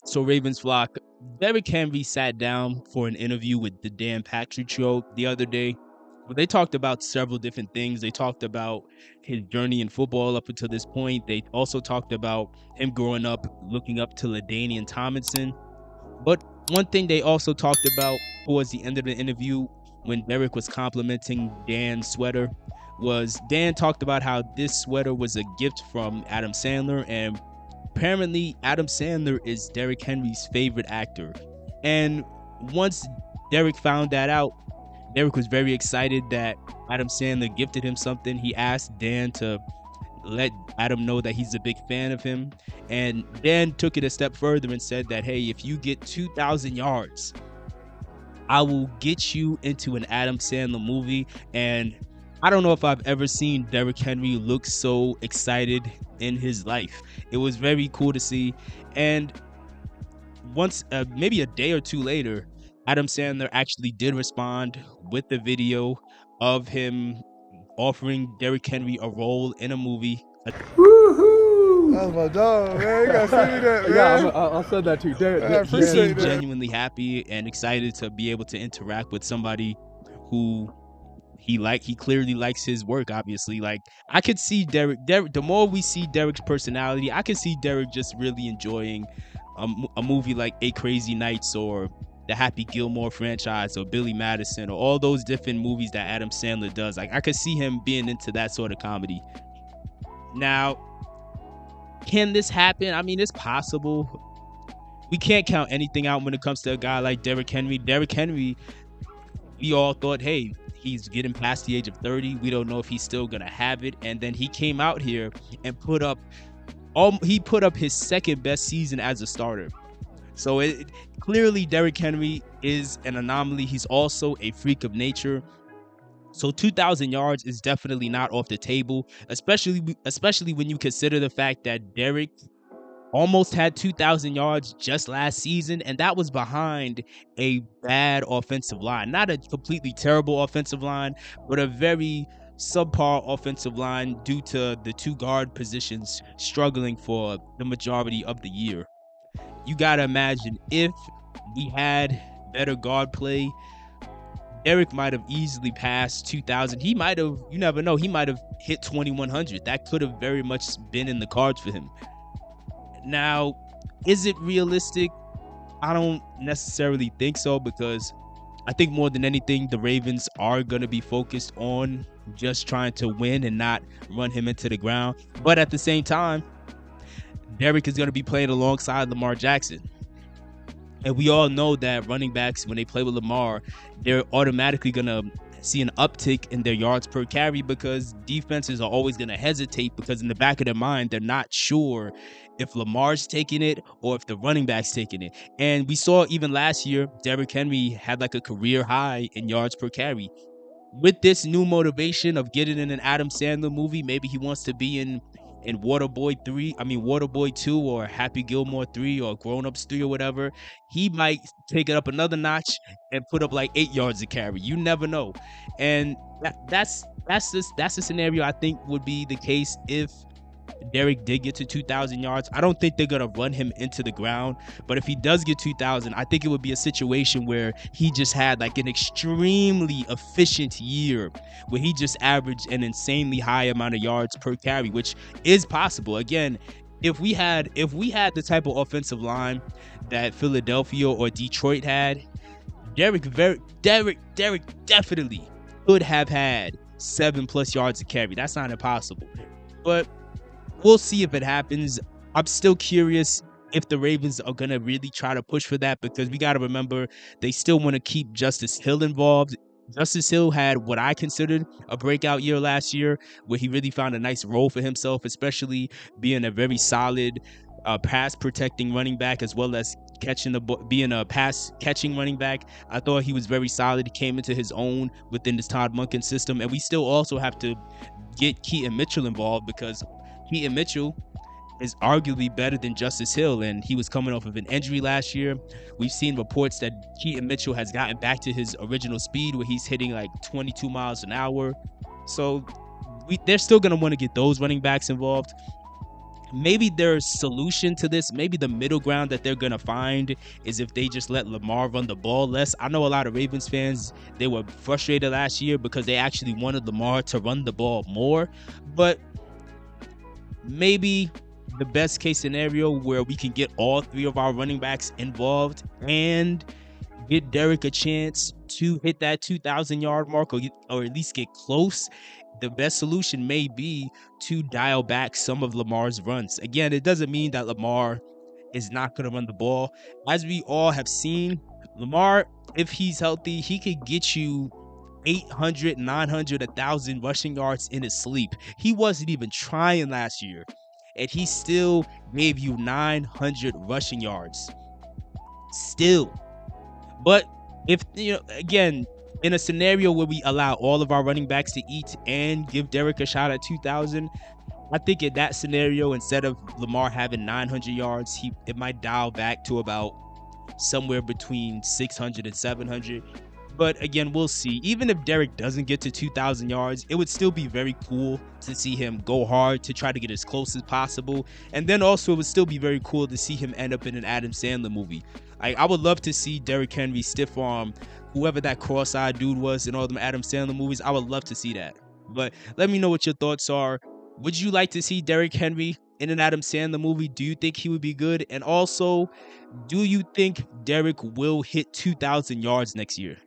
So Ravens flock, Derrick Henry sat down for an interview with the Dan Patrick Show the other day. Well, they talked about several different things. They talked about his journey in football up until this point. They also talked about him growing up, looking up to LaDainian Tomlinson. But one thing they also talked about towards the end of the interview, when Derrick was complimenting Dan's sweater, was Dan talked about how this sweater was a gift from Adam Sandler, and apparently Adam Sandler is Derrick Henry's favorite actor. And once Derrick found that out, Derrick was very excited that Adam Sandler gifted him something. He asked Dan to let Adam know that he's a big fan of him. And Dan took it a step further and said that, hey, if you get 2,000 yards, I will get you into an Adam Sandler movie. And I don't know if I've ever seen Derrick Henry look so excited in his life. It was very cool to see. And once, maybe a day or two later, Adam Sandler actually did respond with the video of him offering Derrick Henry a role in a movie. Woohoo! That's my dog, man. You gotta send me that, man. Yeah, I'll send that to you. He seemed genuinely happy and excited to be able to interact with somebody who he clearly likes his work, obviously. Like, I could see Derrick, the more we see Derrick's personality, I could see Derrick just really enjoying a movie like Eight Crazy Nights or the Happy Gilmore franchise or Billy Madison or all those different movies that Adam Sandler does. Like, I could see him being into that sort of comedy. Now, can this happen? I mean, it's possible. We can't count anything out when it comes to a guy like Derrick Henry. Derrick Henry, we all thought, hey, he's getting past the age of 30. We don't know if he's still gonna have it. And then he came out here and put up his second best season as a starter. So clearly Derrick Henry is an anomaly. He's also a freak of nature. So 2,000 yards is definitely not off the table, especially when you consider the fact that Derrick almost had 2,000 yards just last season, and that was behind a bad offensive line. Not a completely terrible offensive line, but a very subpar offensive line due to the two guard positions struggling for the majority of the year. You gotta imagine, if we had better guard play, Derrick might have easily passed 2,000. He might have, you never know, he might have hit 2,100. That could have very much been in the cards for him. Now, is it realistic? I don't necessarily think so, because I think more than anything, the Ravens are going to be focused on just trying to win and not run him into the ground. But at the same time, Derrick is going to be playing alongside Lamar Jackson. And we all know that running backs, when they play with Lamar, they're automatically going to see an uptick in their yards per carry, because defenses are always going to hesitate, because in the back of their mind, they're not sure if Lamar's taking it or if the running back's taking it. And we saw even last year, Derrick Henry had like a career high in yards per carry. With this new motivation of getting in an Adam Sandler movie, maybe he wants to be in Waterboy 2 or Happy Gilmore 3 or Grown Ups 3 or whatever, he might take it up another notch and put up like 8 yards a carry. You never know. And that's a scenario I think would be the case if Derrick did get to 2,000 yards. I don't think they're going to run him into the ground, but if he does get 2,000, I think it would be a situation where he just had like an extremely efficient year where he just averaged an insanely high amount of yards per carry, which is possible. Again, if we had the type of offensive line that Philadelphia or Detroit had, Derrick definitely could have had 7+ yards a carry. That's not impossible, but we'll see if it happens. I'm still curious if the Ravens are going to really try to push for that, because we got to remember they still want to keep Justice Hill involved. Justice Hill had what I considered a breakout year last year, where he really found a nice role for himself, especially being a very solid pass protecting running back, as well as being a pass catching running back. I thought he was very solid. He came into his own within this Todd Monken system. And we still also have to get Keaton Mitchell involved, because Keaton Mitchell is arguably better than Justice Hill, and he was coming off of an injury last year. We've seen reports that Keaton Mitchell has gotten back to his original speed, where he's hitting like 22 miles an hour. So they're still going to want to get those running backs involved. maybe their solution to this, maybe the middle ground that they're going to find is if they just let Lamar run the ball less. I know a lot of Ravens fans, they were frustrated last year because they actually wanted Lamar to run the ball more. But maybe the best case scenario where we can get all three of our running backs involved and get Derrick a chance to hit that 2,000-yard mark or at least get close. The best solution may be to dial back some of Lamar's runs. Again, it doesn't mean that Lamar is not going to run the ball. As we all have seen, Lamar, if he's healthy, he could get you 800, 900, 1,000 rushing yards in his sleep. He wasn't even trying last year, and he still gave you 900 rushing yards. Still. But if, again, in a scenario where we allow all of our running backs to eat and give Derrick a shot at 2,000, I think in that scenario, instead of Lamar having 900 yards, it might dial back to about somewhere between 600 and 700. But again, we'll see. Even if Derrick doesn't get to 2,000 yards, it would still be very cool to see him go hard to try to get as close as possible. And then also, it would still be very cool to see him end up in an Adam Sandler movie. I would love to see Derrick Henry stiff arm whoever that cross-eyed dude was in all them Adam Sandler movies. I would love to see that. But let me know what your thoughts are. Would you like to see Derrick Henry in an Adam Sandler movie? Do you think he would be good? And also, do you think Derrick will hit 2,000 yards next year?